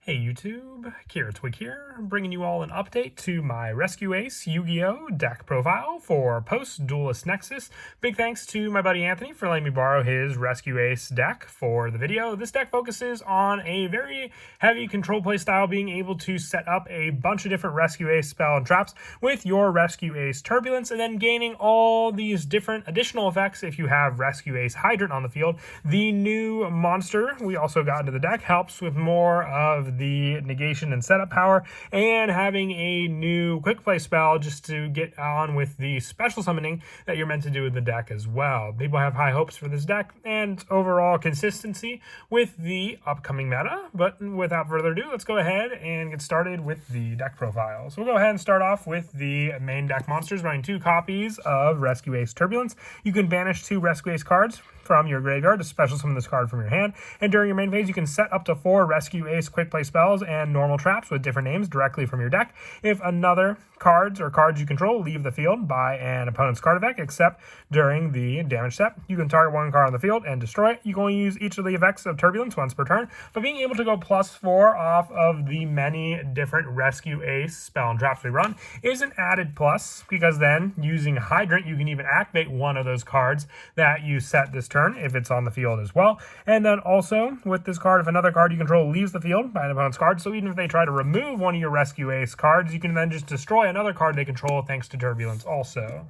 Hey YouTube, Twig here, bringing you all an update to my Rescue Ace Yu-Gi-Oh! Deck profile for post-Duelist Nexus. Big thanks to my buddy Anthony for letting me borrow his Rescue Ace deck for the video. This deck focuses on a very heavy control play style, being able to set up a bunch of different Rescue Ace spell and traps with your Rescue Ace Turbulence, and then gaining all these different additional effects if you have Rescue Ace Hydrant on the field. The new monster we also got into the deck helps with more of the negation and setup power, and having a new quick play spell just to get on with the special summoning that you're meant to do in the deck as well. People have high hopes for this deck and overall consistency with the upcoming meta, but without further ado, let's go ahead and get started with the deck profile. So we'll go ahead and start off with the main deck monsters, running 2 copies of Rescue Ace Turbulence. You can banish 2 Rescue Ace cards from your graveyard to special summon this card from your hand, and during your main phase you can set up to 4 Rescue Ace quick play spells and normal traps with different names directly from your deck. If another cards you control leave the field by an opponent's card effect, except during the damage step, you can target 1 card on the field and destroy it. You can only use each of the effects of Turbulence once per turn, but being able to go +4 off of the many different Rescue Ace spell and traps we run is an added plus, because then using Hydrant you can even activate one of those cards that you set this turn if it's on the field as well. And then also with this card, if another card you control leaves the field by an opponent's card, so even if they try to remove one of your Rescue Ace cards, you can then just destroy another card they control thanks to Turbulence also.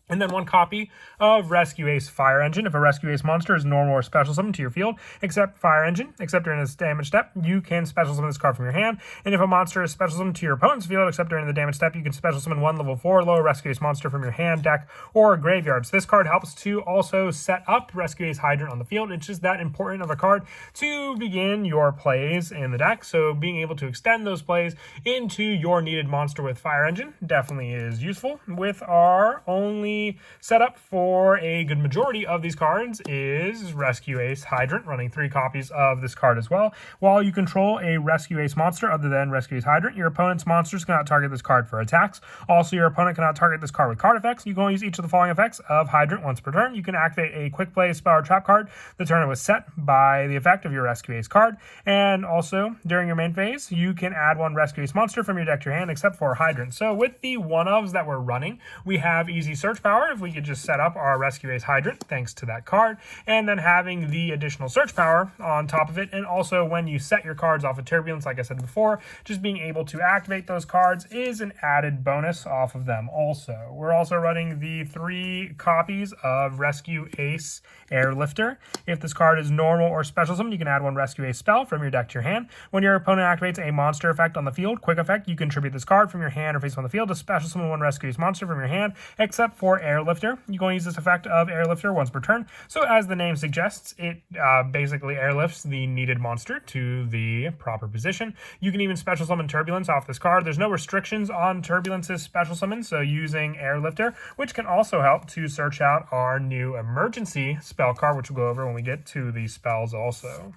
And then 1 copy of Rescue Ace Fire Engine. If a Rescue Ace monster is normal or special summoned to your field, except Fire Engine, except during this damage step, you can special summon this card from your hand. And if a monster is special summoned to your opponent's field, except during the damage step, you can special summon 1 level 4 lower Rescue Ace monster from your hand, deck, or graveyard. So this card helps to also set up Rescue Ace Hydrant on the field. It's just that important of a card to begin your plays in the deck. So being able to extend those plays into your needed monster with Fire Engine definitely is useful. With our only setup for a good majority of these cards is Rescue Ace Hydrant, running 3 copies of this card as well. While you control a Rescue Ace monster other than Rescue Ace Hydrant, your opponent's monsters cannot target this card for attacks. Also, your opponent cannot target this card with card effects. You can only use each of the following effects of Hydrant once per turn. You can activate a quick play spell or trap card the turn it was set by the effect of your Rescue Ace card. And also, during your main phase, you can add 1 Rescue Ace monster from your deck to your hand, except for Hydrant. So with the one-ofs that we're running, we have easy search power if we could just set up our Rescue Ace Hydrant thanks to that card, and then having the additional search power on top of it. And also when you set your cards off of Turbulence, like I said before, just being able to activate those cards is an added bonus off of them also. We're also running the 3 copies of Rescue Ace Airlifter. If this card is normal or special summon, you can add 1 Rescue Ace spell from your deck to your hand. When your opponent activates a monster effect on the field, quick effect, you contribute this card from your hand or face on the field to special summon 1 Rescue Ace monster from your hand, except for Airlifter. You can only use this effect of Airlifter once per turn. So as the name suggests, it basically airlifts the needed monster to the proper position. You can even special summon Turbulence off this card. There's no restrictions on Turbulence's special summon, so using Airlifter, which can also help to search out our new emergency spell card, which we'll go over when we get to the spells also.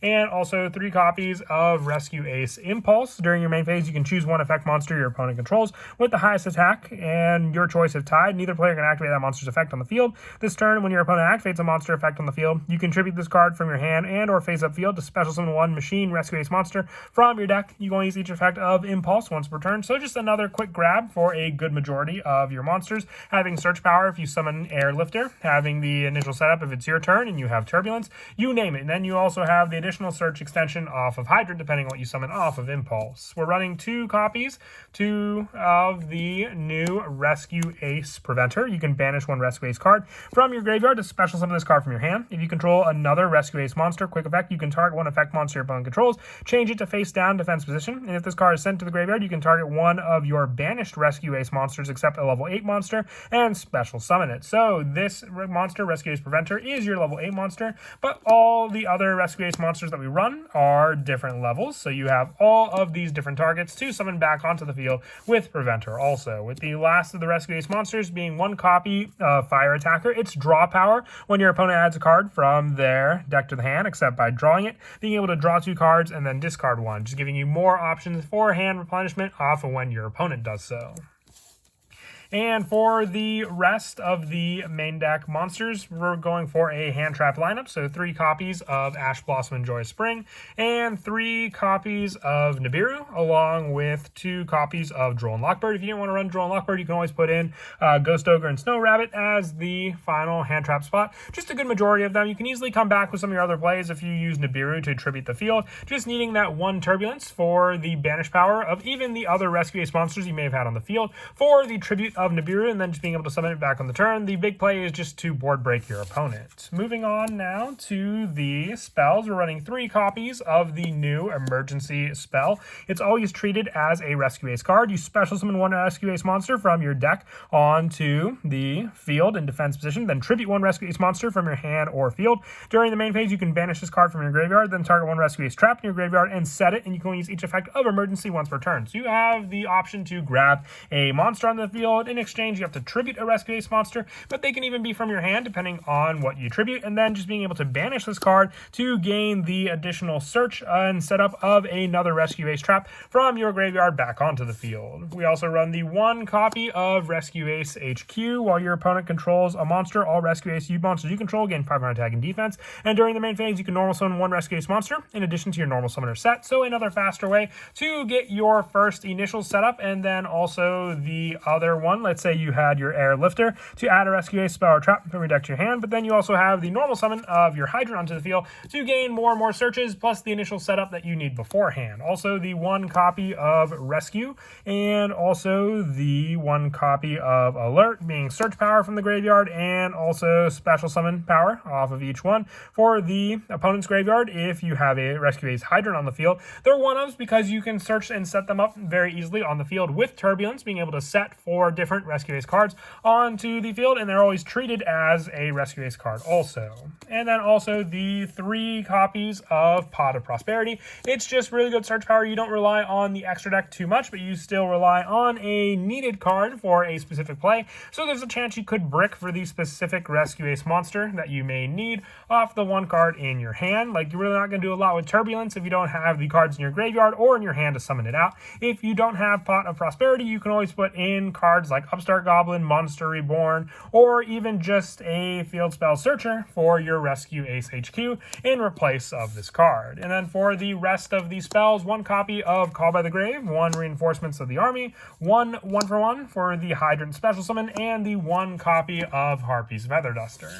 And also 3 copies of Rescue Ace Impulse. During your main phase, you can choose 1 effect monster your opponent controls with the highest attack, and your choice if tied, neither player can activate that monster's effect on the field. This turn, when your opponent activates a monster effect on the field, you contribute this card from your hand and or face up field to special summon 1 machine Rescue Ace monster from your deck. You can only use each effect of Impulse once per turn. So just another quick grab for a good majority of your monsters. Having search power if you summon Airlifter, having the initial setup if it's your turn and you have Turbulence, you name it. And then you also have the additional search extension off of Hydrant depending on what you summon off of Impulse. We're running 2 copies of the new Rescue Ace Preventer. You can banish 1 Rescue Ace card from your graveyard to special summon this card from your hand. If you control another Rescue Ace monster, quick effect, you can target 1 effect monster your opponent controls, change it to face down defense position, and if this card is sent to the graveyard, you can target 1 of your banished Rescue Ace monsters except a level 8 monster and special summon it. So this monster, Rescue Ace Preventer, is your level 8 monster, but all the other Rescue Ace monsters that we run are different levels, so you have all of these different targets to summon back onto the field with Preventer also. With the last of the Rescue Ace monsters being 1 copy of Fire Attacker, it's draw power when your opponent adds a card from their deck to the hand, except by drawing it, being able to draw 2 cards and then discard 1, just giving you more options for hand replenishment off of when your opponent does so. And for the rest of the main deck monsters, we're going for a hand trap lineup. So 3 copies of Ash Blossom and Joyous Spring, and 3 copies of Nibiru, along with 2 copies of Droll and Lockbird. If you didn't want to run Droll and Lockbird, you can always put in Ghost Ogre and Snow Rabbit as the final hand trap spot. Just a good majority of them. You can easily come back with some of your other plays if you use Nibiru to tribute the field, just needing that 1 Turbulence for the banish power of even the other Rescue Ace monsters you may have had on the field for the tribute of Nibiru, and then just being able to summon it back on the turn. The big play is just to board break your opponent. Moving on now to the spells, we're running 3 copies of the new emergency spell. It's always treated as a Rescue Ace card. You special summon 1 Rescue Ace monster from your deck onto the field in defense position, then tribute 1 Rescue Ace monster from your hand or field. During the main phase, you can banish this card from your graveyard, then target 1 Rescue Ace trap in your graveyard and set it, and you can only use each effect of emergency once per turn. So you have the option to grab a monster on the field. In exchange, you have to tribute a Rescue Ace monster, but they can even be from your hand depending on what you tribute, and then just being able to banish this card to gain the additional search and setup of another Rescue Ace trap from your graveyard back onto the field. We also run the 1 copy of Rescue Ace HQ. While your opponent controls a monster, all Rescue Ace monsters you control gain 500 attack and defense, and during the main phase, you can normal summon 1 Rescue Ace monster in addition to your normal summoner set. So another faster way to get your first initial setup, and then also the other one, let's say you had your Airlifter, to add a Rescue Ace spell or trap from your deck to your hand, but then you also have the normal summon of your Hydrant onto the field to gain more and more searches, plus the initial setup that you need beforehand. Also the 1 copy of Rescue, and also the 1 copy of Alert, being search power from the graveyard, and also special summon power off of each one for the opponent's graveyard. If you have a Rescue Ace Hydrant on the field, they're one-ofs because you can search and set them up very easily on the field with Turbulence, being able to set 4 different Rescue Ace cards onto the field, and they're always treated as a Rescue Ace card also. And then also the 3 copies of Pot of Prosperity. It's just really good search power. You don't rely on the extra deck too much, but you still rely on a needed card for a specific play. So there's a chance you could brick for the specific Rescue Ace monster that you may need off the 1 card in your hand. Like, you're really not going to do a lot with Turbulence if you don't have the cards in your graveyard or in your hand to summon it out. If you don't have Pot of Prosperity, you can always put in cards like Upstart Goblin, Monster Reborn, or even just a Field Spell Searcher for your Rescue Ace HQ in replace of this card. And then for the rest of these spells, 1 copy of Call by the Grave, 1 Reinforcements of the Army, 1 1-for-1 for the Hydrant Special Summon, and the 1 copy of Harpy's Feather Duster.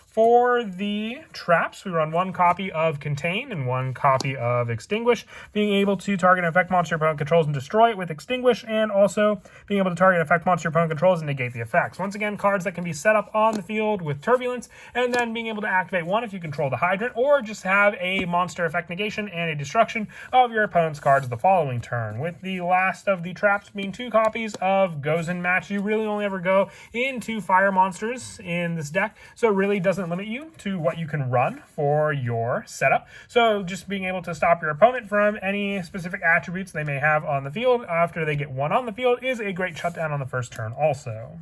For the traps, we run 1 copy of Contain and 1 copy of Extinguish, being able to target an effect monster your opponent controls and destroy it with Extinguish, and also being able to target an effect monster your opponent controls and negate the effects. Once again, cards that can be set up on the field with Turbulence, and then being able to activate 1 if you control the Hydrant, or just have a monster effect negation and a destruction of your opponent's cards the following turn. With the last of the traps being 2 copies of Goes in Match. You really only ever go into fire monsters in this deck, so it really doesn't limit you to what you can run for your setup. So just being able to stop your opponent from any specific attributes they may have on the field after they get 1 on the field is a great shutdown on the first turn also.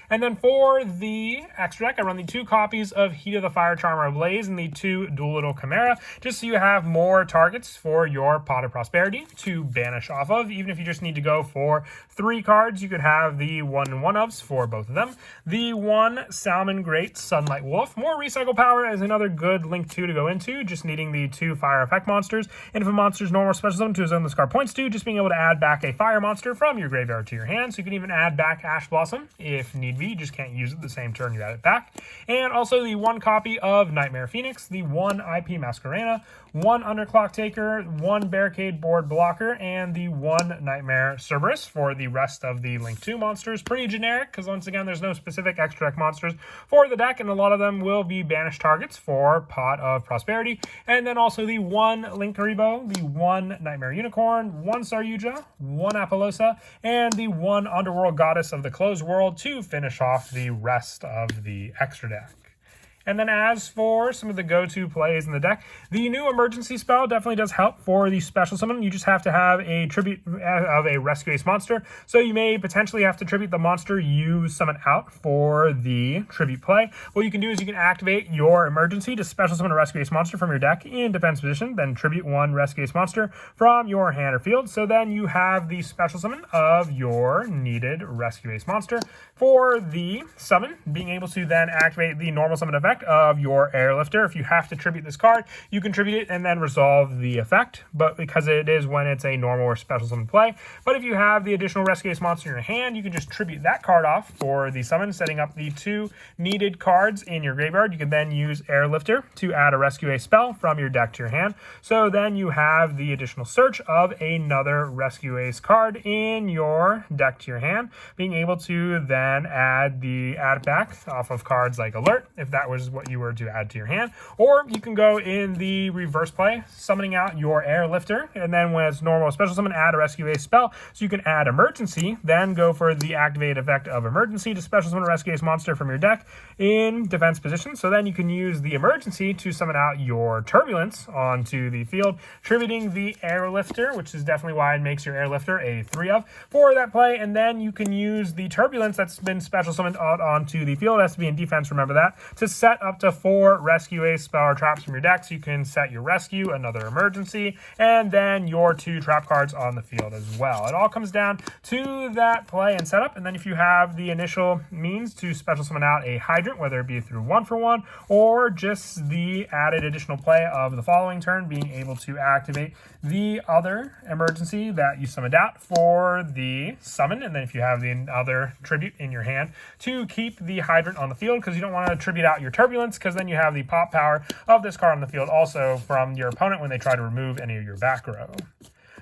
And then for the extra deck, I run the 2 copies of Heat of the Fire Charmer Ablaze and the 2 Dual Little Chimera, just so you have more targets for your Pot of Prosperity to banish off of. Even if you just need to go for 3 cards, you could have the 1/1-ofs for both of them. The 1 Salmon Great Sunlight Wolf. More recycle power is another good link 2 to go into, just needing the 2 fire effect monsters. And if a monster's normal special summon to a zone this card points to, just being able to add back a fire monster from your graveyard to your hand. So you can even add back Ash Blossom if need be. You just can't use it the same turn you add it back. And also the 1 copy of Nightmare Phoenix, the 1 IP Masquerena, 1 Underclock Taker, 1 Barricade Board Blocker, and the 1 Nightmare Cerberus for the rest of the Link 2 monsters. Pretty generic, because once again, there's no specific extra deck monsters for the deck, and a lot of them will be banished targets for Pot of Prosperity. And then also the 1 Link Karibo, the 1 Nightmare Unicorn, 1 Saryuja, 1 Apollosa, and the 1 Underworld Goddess of the Closed World to finish off the rest of the extra deck. And then as for some of the go-to plays in the deck, the new emergency spell definitely does help for the special summon. You just have to have a tribute of a Rescue Ace monster. So you may potentially have to tribute the monster you summon out for the tribute play. What you can do is you can activate your emergency to special summon a Rescue Ace monster from your deck in defense position, then tribute one Rescue Ace monster from your hand or field. So then you have the special summon of your needed Rescue Ace monster. For the summon, being able to then activate the normal summon effect of your Airlifter. If you have to tribute this card, you can tribute it and then resolve the effect, but because it is when it's a normal or special summon play. But if you have the additional Rescue Ace monster in your hand, you can just tribute that card off for the summon, setting up the 2 needed cards in your graveyard. You can then use Airlifter to add a Rescue Ace spell from your deck to your hand. So then you have the additional search of another Rescue Ace card in your deck to your hand, being able to then add the add back off of cards like Alert, if that was what you were to add to your hand. Or you can go in the reverse play, summoning out your Airlifter, and then when it's normal special summon, add a Rescue Ace spell. So you can add Emergency, then go for the activate effect of Emergency to special summon a Rescue Ace monster from your deck in defense position. So then you can use the Emergency to summon out your Turbulence onto the field, tributing the Airlifter, which is definitely why it makes your Airlifter a 3 of for that play. And then you can use the Turbulence that's been special summoned out onto the field. It has to be in defense, remember that, to set up to 4 Rescue Ace spell or traps from your deck. So you can set your Rescue, another Emergency, and then your 2 trap cards on the field as well. It all comes down to that play and setup. And then if you have the initial means to special summon out a Hydrant, whether it be through 1-for-1 or just the added additional play of the following turn, being able to activate the other Emergency that you summoned out for the summon. And then if you have the other tribute in your hand, to keep the Hydrant on the field, because you don't want to tribute out your Turbulence, because then you have the pop power of this card on the field also from your opponent when they try to remove any of your back row.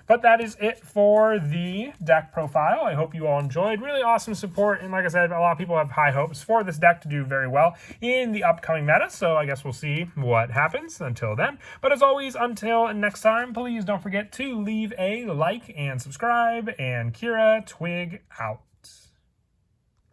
But that is it for the deck profile. I hope you all enjoyed. Really awesome support, and like I said, a lot of people have high hopes for this deck to do very well in the upcoming meta, so I guess we'll see what happens until then. But as always, until next time, please don't forget to leave a like and subscribe, and Kira Twig out.